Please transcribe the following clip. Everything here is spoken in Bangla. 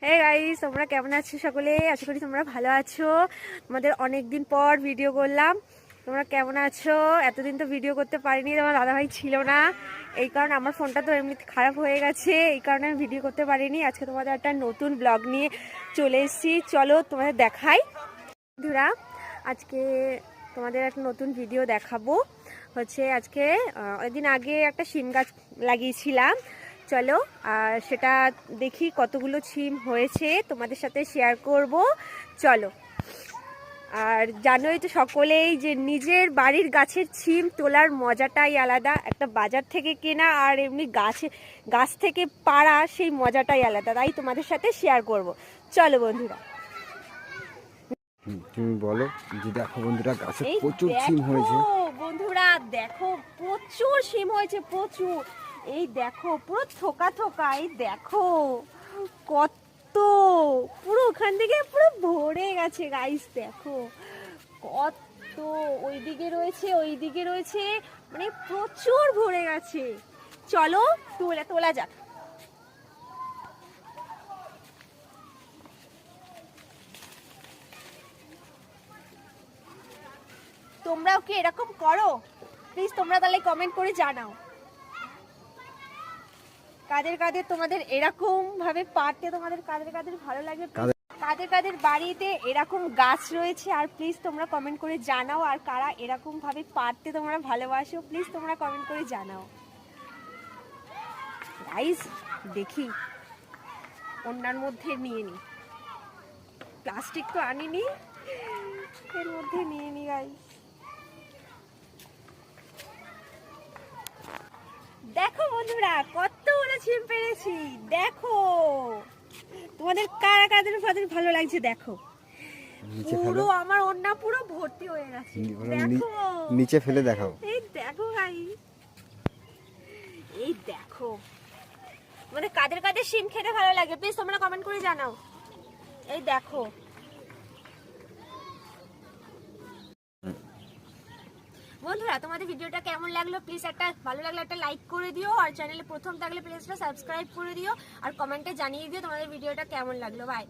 হে গাইস, তোমরা কেমন আছো? সকলে আশা করি তোমরা ভালো আছো। তোমাদের অনেকদিন পর ভিডিও করলাম। তোমরা কেমন আছো? এতদিন তো ভিডিও করতে পারিনি, তোমার দাদাভাই ছিল না, এই কারণে আমার ফোনটা তো এমনি খারাপ হয়ে গেছে, এই কারণে আমি ভিডিও করতে পারিনি। আজকে তোমাদের একটা নতুন ব্লগ নিয়ে চলে এসেছি, চলো তোমাদের দেখাই। বন্ধুরা, আজকে তোমাদের একটা নতুন ভিডিও দেখাবো। আজকে অনেকদিন আগে একটা শিম গাছ লাগিয়েছিলাম, চলো আর সেটা দেখি কতগুলো শিম হয়েছে, তোমাদের সাথে শেয়ার করব। চলো। আর জানোই তো সকলেই যে নিজের বাড়ির গাছের শিম তোলার মজাটাই আলাদা, একটা বাজার থেকে কেনা আর এমনি গাছ থেকে পাড়া সেই মজাটাই আলাদা, তাই তোমাদের সাথে শেয়ার করব। চলো বন্ধুরা। তুমি বলো যে দেখো বন্ধুরা, গাছে প্রচুর শিম হয়েছে। বন্ধুরা দেখো, প্রচুর শিম হয়েছে, প্রচুর। এই দেখো পুরো থোকা থোকা, এই দেখো কত, পুরো ওখান থেকে পুরো ভরে গেছে গাইস। দেখো কত, ওইদিকে রয়েছে, মানে প্রচুর ভরে গেছে। চলো তোলা যাক। তোমরাও কি এরকম করো? প্লিজ তোমরা তাহলে কমেন্ট করে জানাও কাদের তোমাদের এরকম ভাবে পারতে, তোমাদের কাদের ভালো লাগে, কাদের বাড়িতে এরকম গাছ রয়েছে। আর প্লিজ তোমরা কমেন্ট করে জানাও, আর কারা এরকম ভাবে পারতে তোমরা ভালোবাসো, প্লিজ তোমরা কমেন্ট করে জানাও। গাইস দেখি অন্যার মধ্যে নিয়ে নি, প্লাস্টিক তো আনিনি, এর মধ্যে নিয়ে নি গাইস। দেখো বন্ধুরা কতগুলো শিম পেরেছি, দেখো তোমাদের কাদের ভালো লাগছে। দেখো পুরো আমার ওন্না পুরো ভর্তি হয়ে গেছে, দেখো নিচে ফেলে দেখাও। এই দেখো গাইস, এই দেখো তোমাদের কাদের শিম খেতে ভালো লাগে, প্লিজ তোমরা কমেন্ট করে জানাও। এই দেখো বন্ধুরা, তোমাদের ভিডিওটা কেমন লাগলো প্লিজ ভালো লাগলে একটা লাইক করে দিও, আর চ্যানেলে প্রথম থাকলে প্লিজ সাবস্ক্রাইব করে দিও, আর কমেন্টে জানিয়ে দিও তোমাদের ভিডিওটা কেমন লাগলো। বাই।